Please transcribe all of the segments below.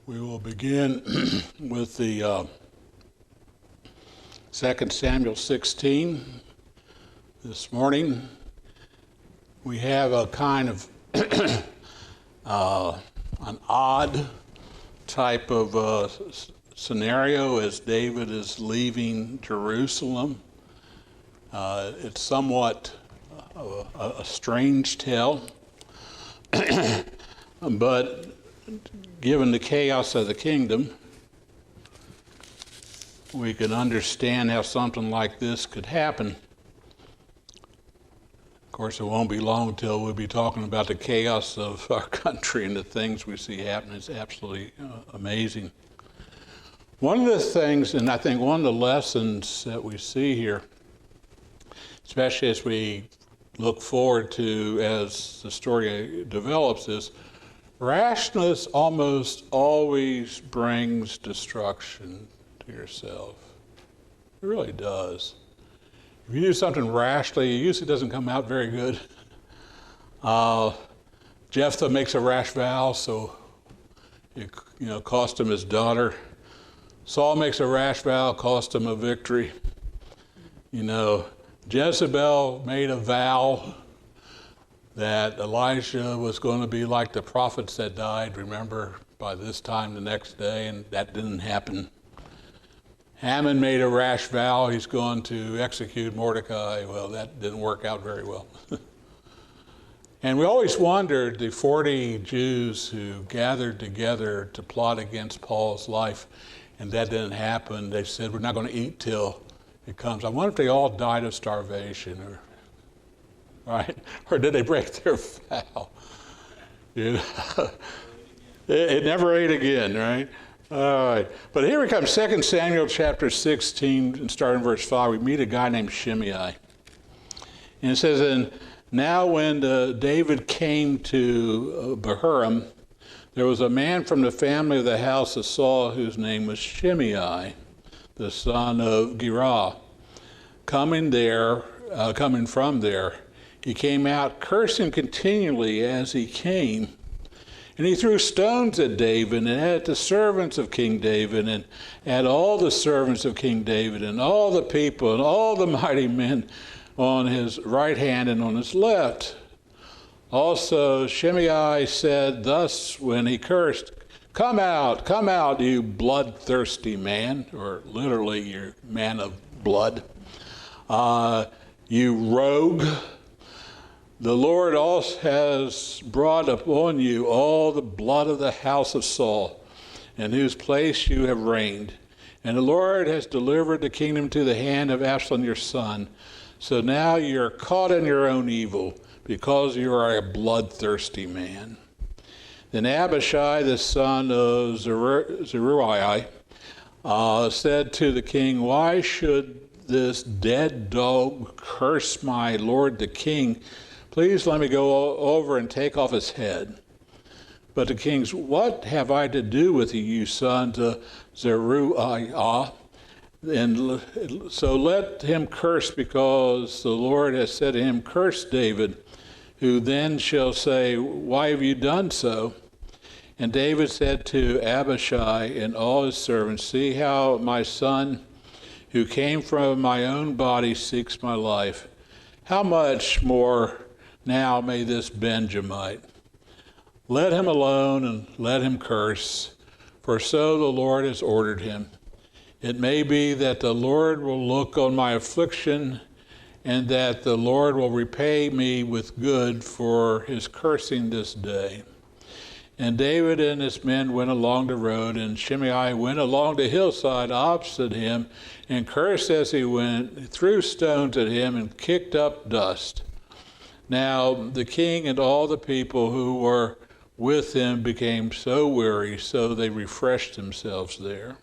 We will begin with the 2 Samuel 16 this morning. We have a kind of an odd type of scenario as David is leaving Jerusalem. It's somewhat a strange tale, but given the chaos of the kingdom, we can understand how something like this could happen. Of course, it won't be long until we'll be talking about the chaos of our country and the things we see happening. It's absolutely amazing. One of the things, and I think one of the lessons that we see here, especially as we look forward to as the story develops, is rashness almost always brings destruction to yourself. It really does. If you do something rashly, it usually doesn't come out very good. Jephthah makes a rash vow, so it cost him his daughter. Saul makes a rash vow, cost him a victory. Jezebel made a vow that Elijah was going to be like the prophets that died, remember, by this time the next day, and that didn't happen. Haman made a rash vow he's going to execute Mordecai. Well, that didn't work out very well. And we always wondered, the 40 Jews who gathered together to plot against Paul's life, and that didn't happen. They said, we're not going to eat till it comes. I wonder if they all died of starvation, right? Or did they break their vow? It never ate again, right? All right. But here we come, 2 Samuel chapter 16, and starting verse 5, we meet a guy named Shimei. And it says, and now when David came to Bahurim, there was a man from the family of the house of Saul whose name was Shimei, the son of Gerah. Coming from there, he came out cursing continually as he came. And he threw stones at David and at the servants of King David and at all the servants of King David and all the people and all the mighty men on his right hand and on his left. Also Shimei said thus when he cursed, come out, you bloodthirsty man, or literally, you man of blood, you rogue. The Lord also has brought upon you all the blood of the house of Saul, in whose place you have reigned. And the Lord has delivered the kingdom to the hand of Absalom your son. So now you're caught in your own evil, because you are a bloodthirsty man. Then Abishai, the son of Zeruiah, said to the king, why should this dead dog curse my lord the king? Please let me go over and take off his head. But the king's, what have I to do with you, you son to Zeruiah? And so let him curse, because the Lord has said to him, curse David, who then shall say, why have you done so? And David said to Abishai and all his servants, see how my son, who came from my own body, seeks my life. How much more now may this Benjamite? Let him alone and let him curse, for so the Lord has ordered him. It may be that the Lord will look on my affliction, and that the Lord will repay me with good for his cursing this day. And David and his men went along the road, and Shimei went along the hillside opposite him, and cursed as he went, threw stones at him, and kicked up dust. Now the king and all the people who were with him became so weary, so they refreshed themselves there.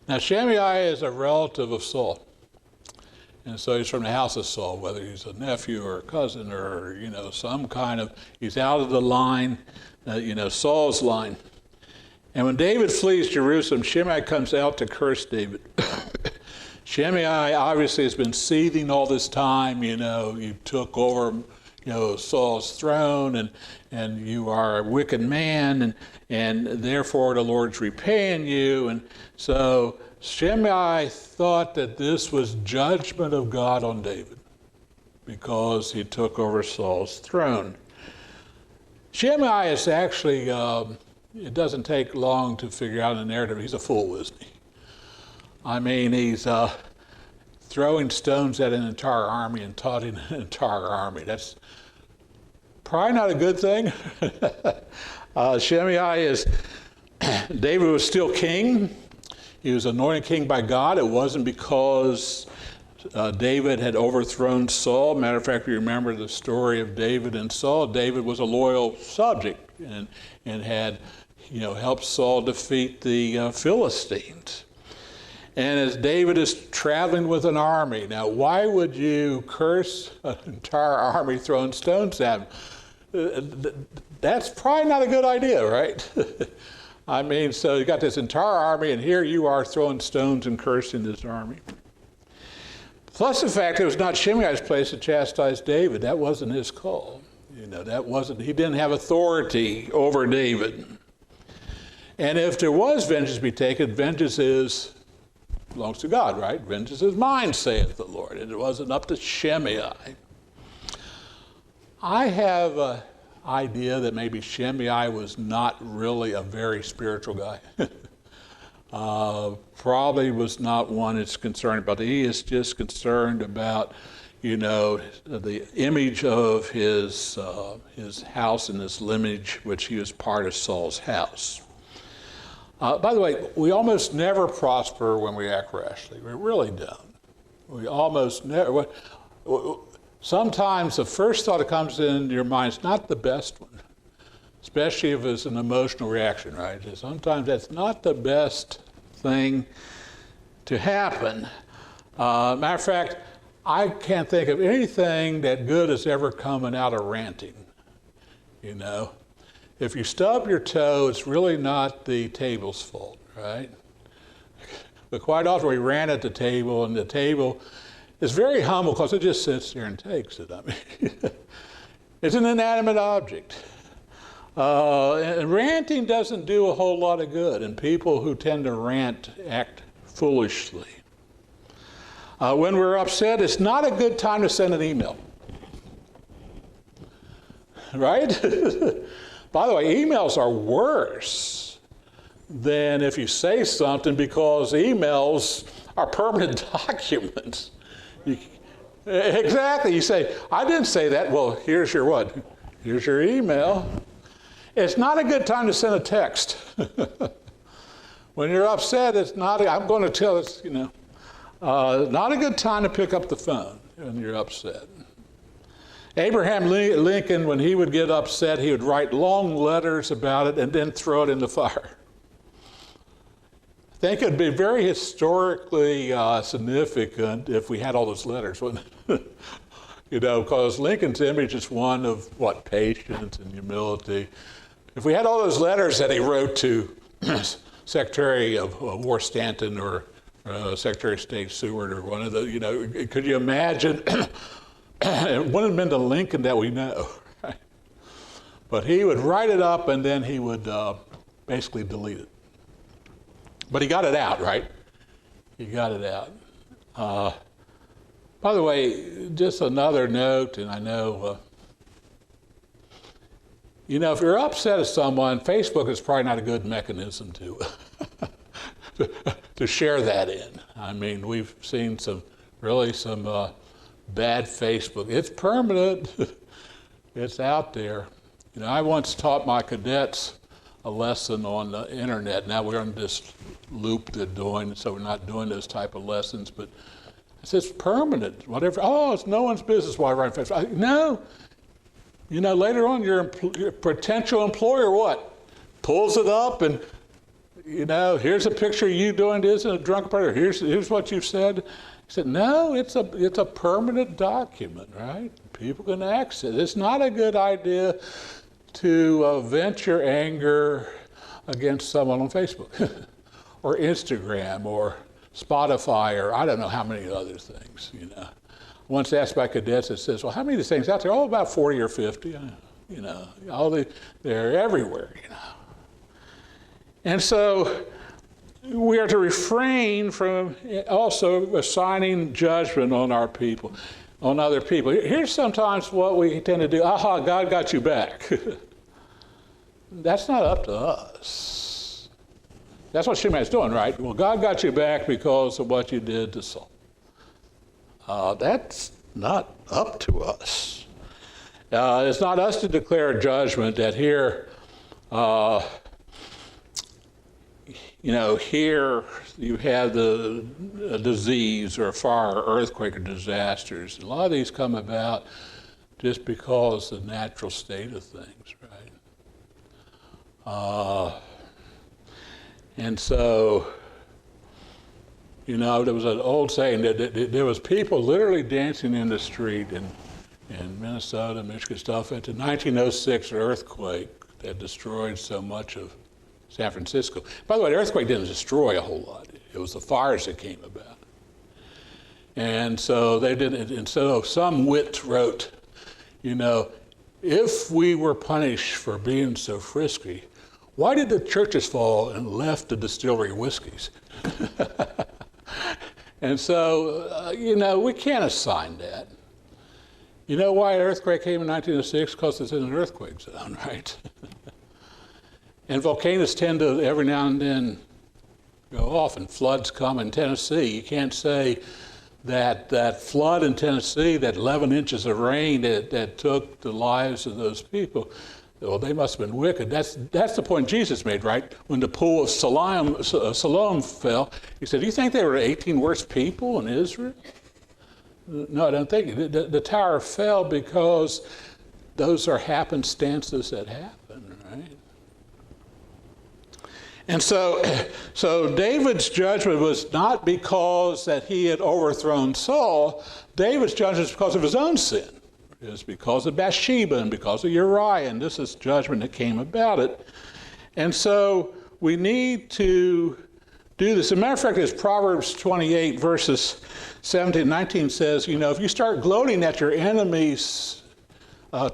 Now Shimei is a relative of Saul. And so he's from the house of Saul, whether he's a nephew or a cousin or, some kind of, he's out of the line, Saul's line. And when David flees Jerusalem, Shimei comes out to curse David. Shimei obviously has been seething all this time, you took over, Saul's throne, and you are a wicked man, and therefore the Lord's repaying you. And so Shimei thought that this was judgment of God on David because he took over Saul's throne. Shimei is actually, it doesn't take long to figure out in the narrative, he's a fool, isn't he? I mean, he's throwing stones at an entire army and taunting an entire army. That's probably not a good thing. David was still king. He was anointed king by God. It wasn't because David had overthrown Saul. Matter of fact, you remember the story of David and Saul. David was a loyal subject and had, helped Saul defeat the Philistines. And as David is traveling with an army, now why would you curse an entire army throwing stones at him? That's probably not a good idea, right? I mean, so you got this entire army, and here you are throwing stones and cursing this army. Plus the fact it was not Shimei's place to chastise David. That wasn't his call. He didn't have authority over David. And if there was vengeance to be taken, vengeance belongs to God, right? Vengeance is mine, saith the Lord. And it wasn't up to Shimei. I have an idea that maybe Shimei was not really a very spiritual guy. Probably was not one that's concerned about it. He is just concerned about, the image of his house and this lineage, which he was part of Saul's house. By the way, we almost never prosper when we act rashly. We really don't. We almost never. Sometimes the first thought that comes into your mind is not the best one, especially if it's an emotional reaction, right? Sometimes that's not the best thing to happen. Matter of fact, I can't think of anything that good is ever coming out of ranting, If you stub your toe, it's really not the table's fault, right? But quite often we rant at the table, and the table is very humble because it just sits there and takes it. I mean, it's an inanimate object. And ranting doesn't do a whole lot of good, and people who tend to rant act foolishly. When we're upset, it's not a good time to send an email, right? By the way, emails are worse than if you say something because emails are permanent documents. Exactly. You say, I didn't say that. Well, here's your what? Here's your email. It's not a good time to send a text. When you're upset, it's not, I'm going to tell it's, not a good time to pick up the phone when you're upset. Abraham Lincoln, when he would get upset, he would write long letters about it and then throw it in the fire. I think it would be very historically significant if we had all those letters, wouldn't it? Because Lincoln's image is one of, patience and humility. If we had all those letters that he wrote to Secretary of War Stanton or Secretary of State Seward or one of the, could you imagine? It wouldn't have been the Lincoln that we know, right? But he would write it up and then he would basically delete it. But he got it out, right? He got it out. By the way, just another note, and I know, if you're upset at someone, Facebook is probably not a good mechanism to to share that in. I mean, we've seen some bad Facebook. It's permanent. It's out there. I once taught my cadets a lesson on the internet. Now we're on this loop they're doing, so we're not doing those type of lessons, but it's permanent, whatever. Oh, it's no one's business why I write on Facebook. No. Later on your potential employer pulls it up and, here's a picture of you doing this in a drunk party. Here's what you've said. He said, no, it's a permanent document, right? People can access it. It's not a good idea to vent your anger against someone on Facebook or Instagram or Spotify or I don't know how many other things, once asked by cadets, it says, well, how many of these things out there? Oh, about 40 or 50. They're everywhere, And so we are to refrain from also assigning judgment on our people, on other people. Here's sometimes what we tend to do. Aha, God got you back. That's not up to us. That's what Shimei's doing, right? Well, God got you back because of what you did to Saul. That's not up to us. It's not us to declare judgment that here, here you have a disease or a fire or earthquake or disasters. A lot of these come about just because of the natural state of things, right? And so, there was an old saying that there was people literally dancing in the street in Minnesota, Michigan, stuff at the 1906 earthquake that destroyed so much of San Francisco. By the way, the earthquake didn't destroy a whole lot. It was the fires that came about. And so they didn't, and so some wit wrote, if we were punished for being so frisky, why did the churches fall and left the distillery whiskeys? And so, we can't assign that. You know why an earthquake came in 1906? Because it's in an earthquake zone, right? And volcanoes tend to every now and then go off, and floods come in Tennessee. You can't say that flood in Tennessee, that 11 inches of rain that took the lives of those people, well, they must have been wicked. That's the point Jesus made, right? When the pool of Siloam fell, he said, do you think they were the 18 worst people in Israel? No, I don't think. The tower fell because those are happenstances that happen, right? And so David's judgment was not because that he had overthrown Saul. David's judgment is because of his own sin. It was because of Bathsheba and because of Uriah, and this is judgment that came about it. And so we need to do this. As a matter of fact, as Proverbs 28, verses 17 and 19 says, if you start gloating at your enemy's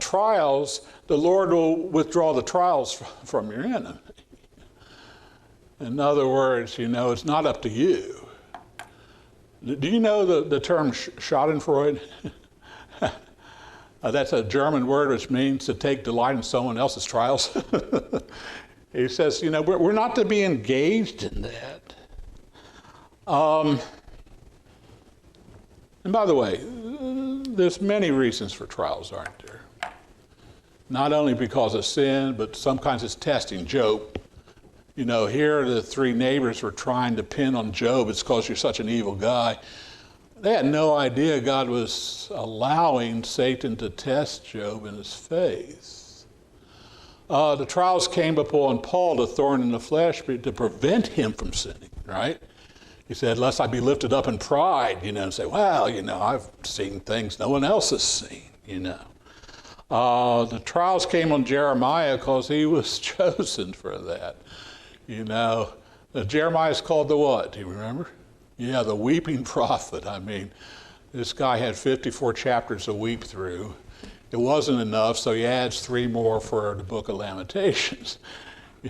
trials, the Lord will withdraw the trials from your enemy. In other words, it's not up to you. Do you know the term Schadenfreude? That's a German word which means to take delight in someone else's trials. He says, we're not to be engaged in that. And by the way, there's many reasons for trials, aren't there? Not only because of sin, but some kinds of testing. Job. Here the three neighbors were trying to pin on Job, it's because you're such an evil guy. They had no idea God was allowing Satan to test Job in his faith. The trials came upon Paul, the thorn in the flesh, to prevent him from sinning, right? He said, lest I be lifted up in pride, and say, well, I've seen things no one else has seen, The trials came on Jeremiah because he was chosen for that. Jeremiah is called the what? Do you remember? Yeah, the weeping prophet. I mean, this guy had 54 chapters to weep through. It wasn't enough, so he adds 3 more for the book of Lamentations.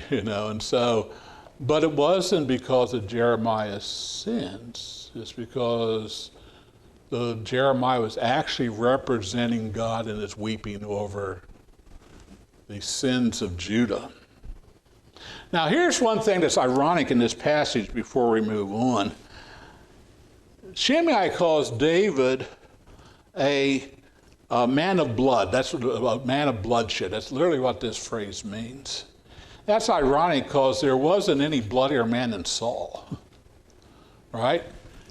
And so, but it wasn't because of Jeremiah's sins. It's because Jeremiah was actually representing God in his weeping over the sins of Judah. Now, here's one thing that's ironic in this passage before we move on. Shimei calls David a man of blood. That's a man of bloodshed. That's literally what this phrase means. That's ironic because there wasn't any bloodier man than Saul, right?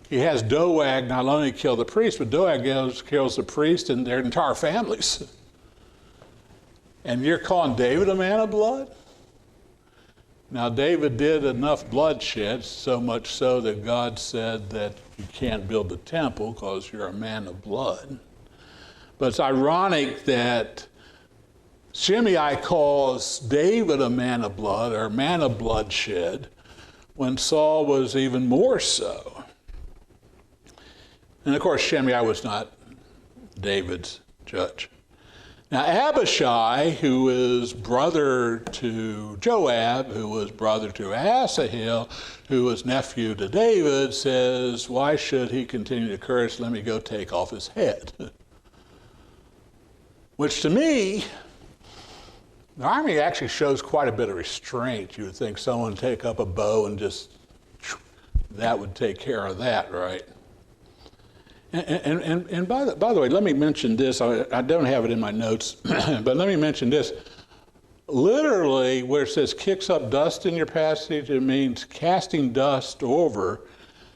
He has Doeg not only kill the priest, but Doeg kills the priest and their entire families. And you're calling David a man of blood? Now, David did enough bloodshed, so much so that God said that you can't build the temple because you're a man of blood. But it's ironic that Shimei calls David a man of blood or a man of bloodshed when Saul was even more so. And of course, Shimei was not David's judge. Now Abishai, who is brother to Joab, who was brother to Asahel, who was nephew to David, says, why should he continue to curse? Let me go take off his head. Which to me, the army actually shows quite a bit of restraint. You would think someone would take up a bow and just, that would take care of that, right? And by the way, let me mention this. I don't have it in my notes, but let me mention this. Literally, where it says kicks up dust in your passage, it means casting dust over.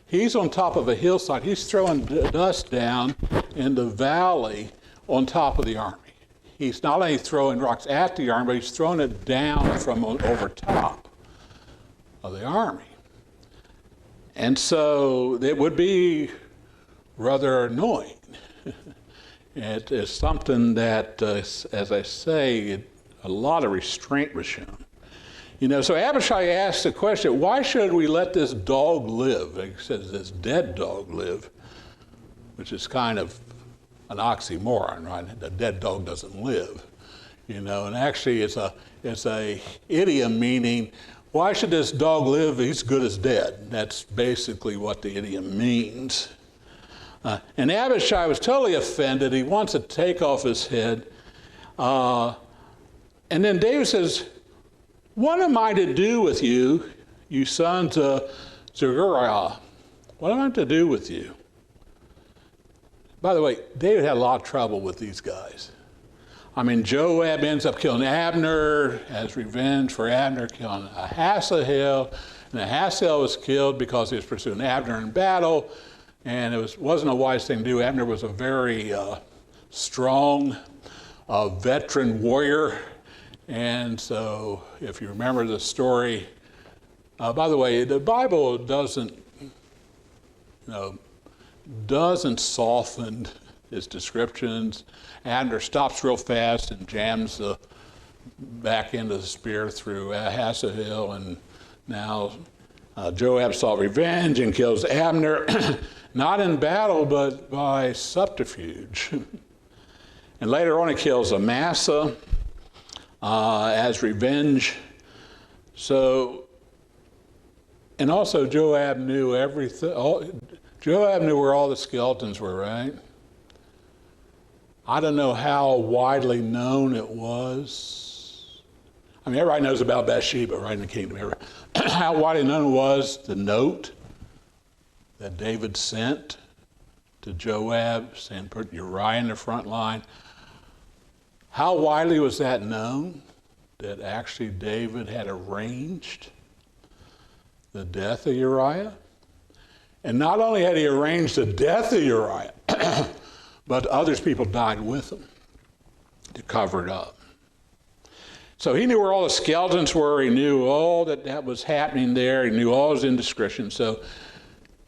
He's on top of a hillside. He's throwing dust down in the valley on top of the army. He's not only throwing rocks at the army, but he's throwing it down from over top of the army. And so it would be rather annoying. It is something that, as I say, a lot of restraint was shown. You know, so Abishai asked the question, why should we let this dog live? He says this dead dog live, which is kind of an oxymoron, right? A dead dog doesn't live, you know, and actually it's a idiom meaning, why should this dog live? He's good as dead. That's basically what the idiom means. And Abishai was totally offended. He wants to take off his head. And then David says, what am I to do with you, you sons of Zeruiah? What am I to do with you? By the way, David had a lot of trouble with these guys. I mean, Joab ends up killing Abner as revenge for Abner killing Asahel. And Asahel was killed because he was pursuing Abner in battle. And it wasn't a wise thing to do. Abner was a very strong veteran warrior. And so if you remember the story, by the way, the Bible doesn't soften its descriptions. Abner stops real fast and jams the back end of the spear through Asahel. And now Joab sought revenge and kills Abner. Not in battle, but by subterfuge. And later on, he kills Amasa as revenge. So, and also Joab knew everything. Joab knew where all the skeletons were, right? I don't know how widely known it was. I mean, everybody knows about Bathsheba, right, in the kingdom. How widely known it was, the note that David sent to Joab, saying put Uriah in the front line. How widely was that known that actually David had arranged the death of Uriah? And not only had he arranged the death of Uriah, but others people died with him to cover it up. So he knew where all the skeletons were. He knew all that was happening there. He knew all his indiscretion. So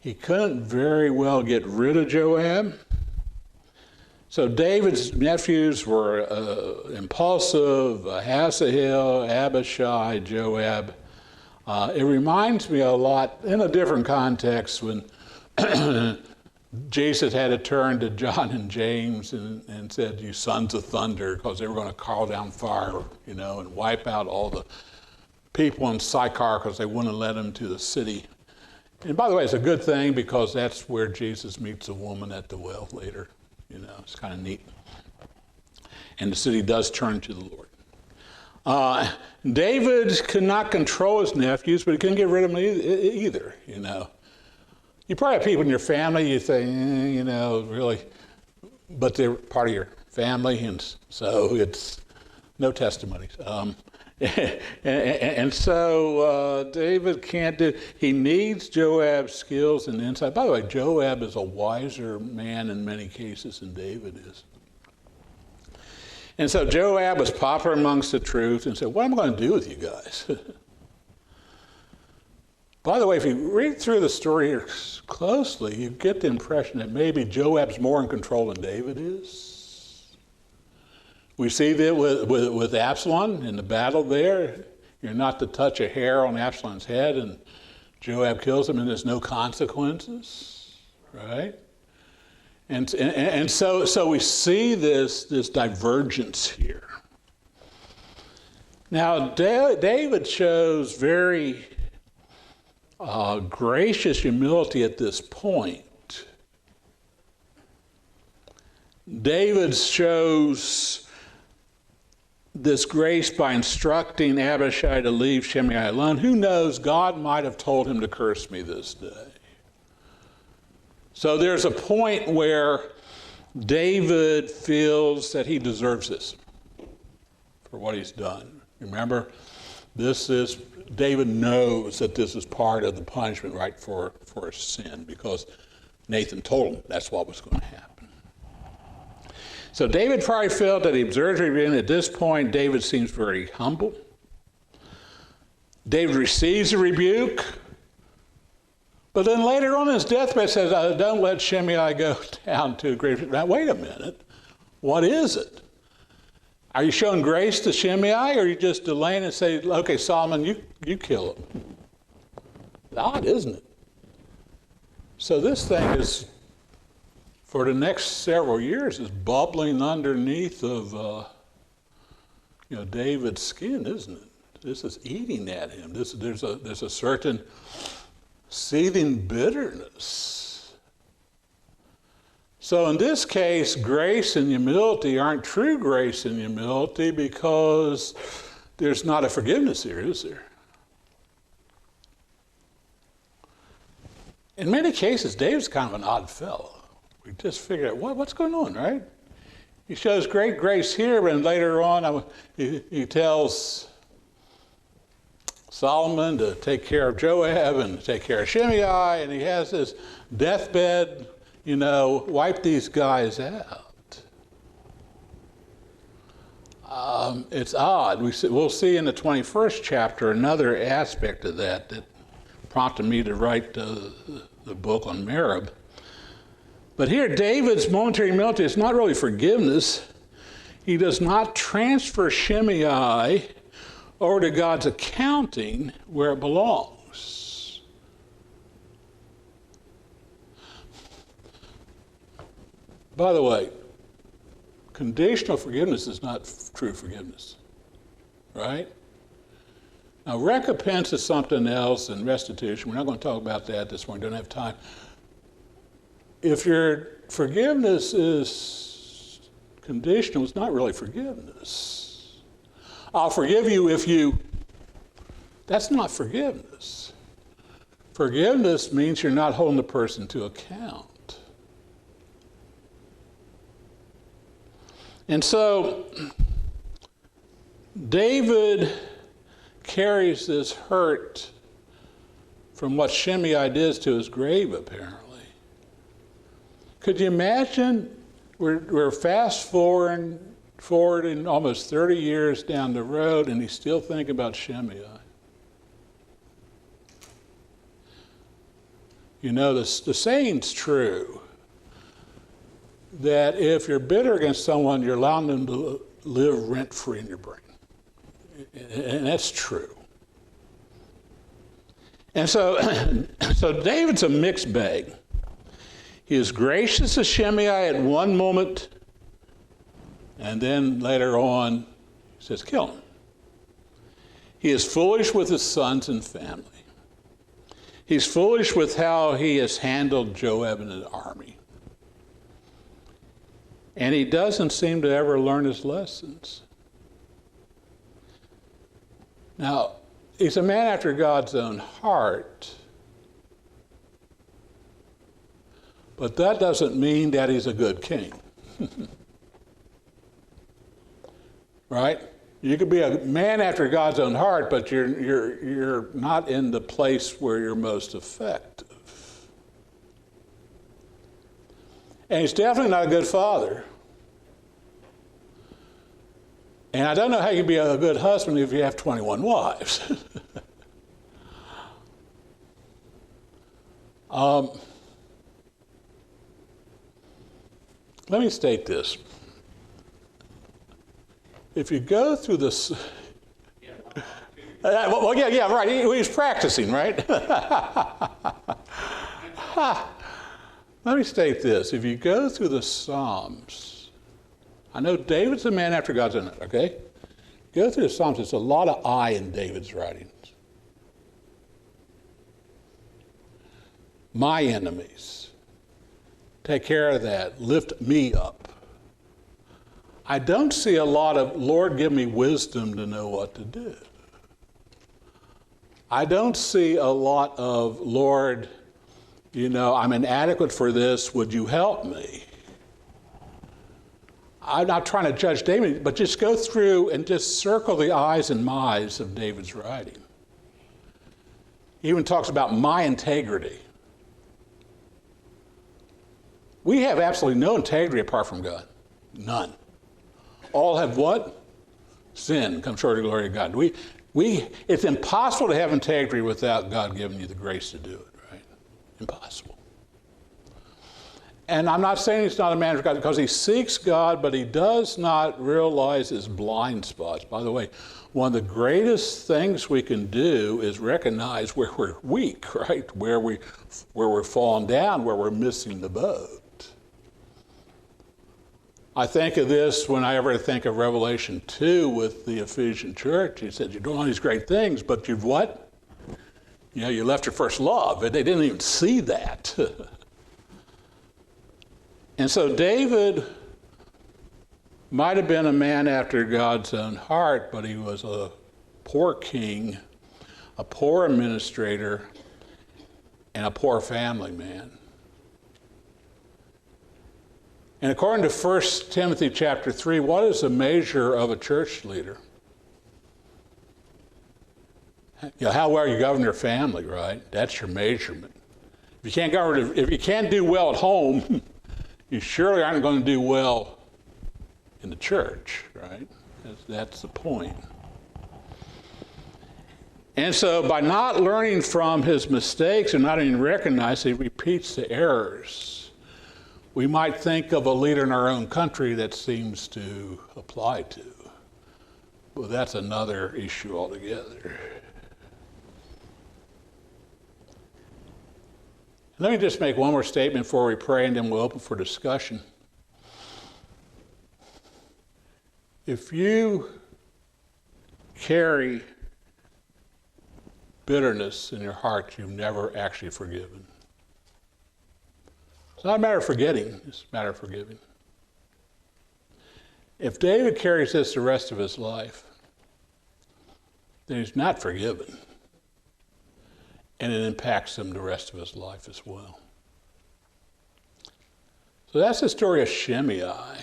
he couldn't very well get rid of Joab. So David's nephews were impulsive, Asahel, Abishai, Joab. It reminds me a lot, in a different context, when Jesus had to turn to John and James and said, you sons of thunder, because they were going to call down fire, and wipe out all the people in Sychar because they wouldn't let them to the city. And by the way, it's a good thing because that's where Jesus meets a woman at the well later. It's kind of neat. And the city does turn to the Lord. David could not control his nephews, but he couldn't get rid of them either, You probably have people in your family you think, really, but they're part of your family, and so it's no testimonies. And so David can't do, he needs Joab's skills and insight. By the way, Joab is a wiser man in many cases than David is. And so Joab was popular amongst the troops and said, what am I going to do with you guys? By the way, if you read through the story here closely, you get the impression that maybe Joab's more in control than David is. We see that with Absalom in the battle there. You're not to touch a hair on Absalom's head, and Joab kills him, and there's no consequences, right? And so we see this divergence here. Now, David shows very gracious humility at this point. David shows this grace by instructing Abishai to leave Shimei alone. Who knows, God might have told him to curse me this day. So there's a point where David feels that he deserves this for what he's done. Remember, David knows that this is part of the punishment, right, for his sin, because Nathan told him that's what was going to happen. So David probably felt that he observed rebuke. At this point, David seems very humble. David receives a rebuke. But then later on in his deathbed says, don't let Shimei go down to a grave. Now, wait a minute. What is it? Are you showing grace to Shimei, or are you just delaying and say, okay, Solomon, you kill him? Odd, isn't it? So this thing is, for the next several years, is bubbling underneath of David's skin, isn't it? This is eating at him. There's a certain seething bitterness. So in this case, grace and humility aren't true grace and humility, because there's not a forgiveness here, is there? In many cases, David's kind of an odd fellow. We just figured out, what's going on, right? He shows great grace here, but later on he tells Solomon to take care of Joab and to take care of Shimei, and he has this deathbed, wipe these guys out. It's odd. We'll see in the 21st chapter another aspect of that prompted me to write the book on Merib. But here, David's momentary humility is not really forgiveness. He does not transfer Shimei over to God's accounting where it belongs. By the way, conditional forgiveness is not true forgiveness, right? Now, recompense is something else, and restitution. We're not going to talk about that this morning. Don't have time. If your forgiveness is conditional, it's not really forgiveness. I'll forgive you if you... That's not forgiveness. Forgiveness means you're not holding the person to account. And so, David carries this hurt from what Shimei did to his grave, apparently. Could you imagine, we're fast forwarding almost 30 years down the road, and he's still thinking about Shimei. The saying's true, that if you're bitter against someone, you're allowing them to live rent-free in your brain. And that's true. And so David's a mixed bag. He is gracious to Shimei at one moment, and then later on, he says, kill him. He is foolish with his sons and family. He's foolish with how he has handled Joab and his army. And he doesn't seem to ever learn his lessons. Now, he's a man after God's own heart, but that doesn't mean that he's a good king. Right? You could be a man after God's own heart, but you're not in the place where you're most effective. And he's definitely not a good father. And I don't know how you can be a good husband if you have 21 wives. Let me state this. If you go through this... yeah, right. He was practicing, right? Let me state this. If you go through the Psalms, I know David's a man after God's own heart, okay? Go through the Psalms, there's a lot of I in David's writings. My enemies. Take care of that. Lift me up. I don't see a lot of, Lord, give me wisdom to know what to do. I don't see a lot of, Lord, I'm inadequate for this. Would you help me? I'm not trying to judge David, but just go through and just circle the I's and my's of David's writing. He even talks about my integrity. We have absolutely no integrity apart from God. None. All have what? Sin. Come short of the glory of God. It's impossible to have integrity without God giving you the grace to do it, right? Impossible. And I'm not saying he's not a man of God because he seeks God, but he does not realize his blind spots. By the way, one of the greatest things we can do is recognize where we're weak, right? Where we're falling down, where we're missing the boat. I think of this when I ever think of Revelation 2 with the Ephesian church. He said, you're doing all these great things, but you've what? You left your first love. They didn't even see that. And so David might have been a man after God's own heart, but he was a poor king, a poor administrator, and a poor family man. And according to 1 Timothy chapter 3, what is the measure of a church leader? How well you govern your family, right? That's your measurement. If you can't do well at home, you surely aren't going to do well in the church, right? That's the point. And so by not learning from his mistakes and not even recognizing, he repeats the errors. We might think of a leader in our own country that seems to apply to. Well, that's another issue altogether. Let me just make one more statement before we pray, and then we'll open for discussion. If you carry bitterness in your heart, you've never actually forgiven. It's not a matter of forgetting, it's a matter of forgiving. If David carries this the rest of his life, then he's not forgiven. And it impacts him the rest of his life as well. So that's the story of Shimei.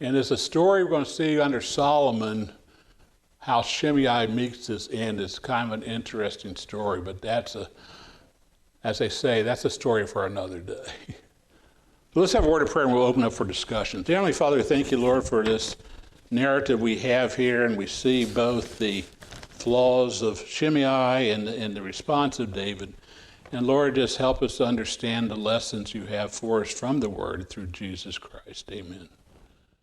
And it's a story we're going to see under Solomon, how Shimei meets his end. It's kind of an interesting story, but as they say, that's a story for another day. So let's have a word of prayer and we'll open up for discussion. Dear Heavenly Father, thank you, Lord, for this narrative we have here, and we see both the flaws of Shimei and the response of David. And Lord, just help us to understand the lessons you have for us from the Word through Jesus Christ. Amen.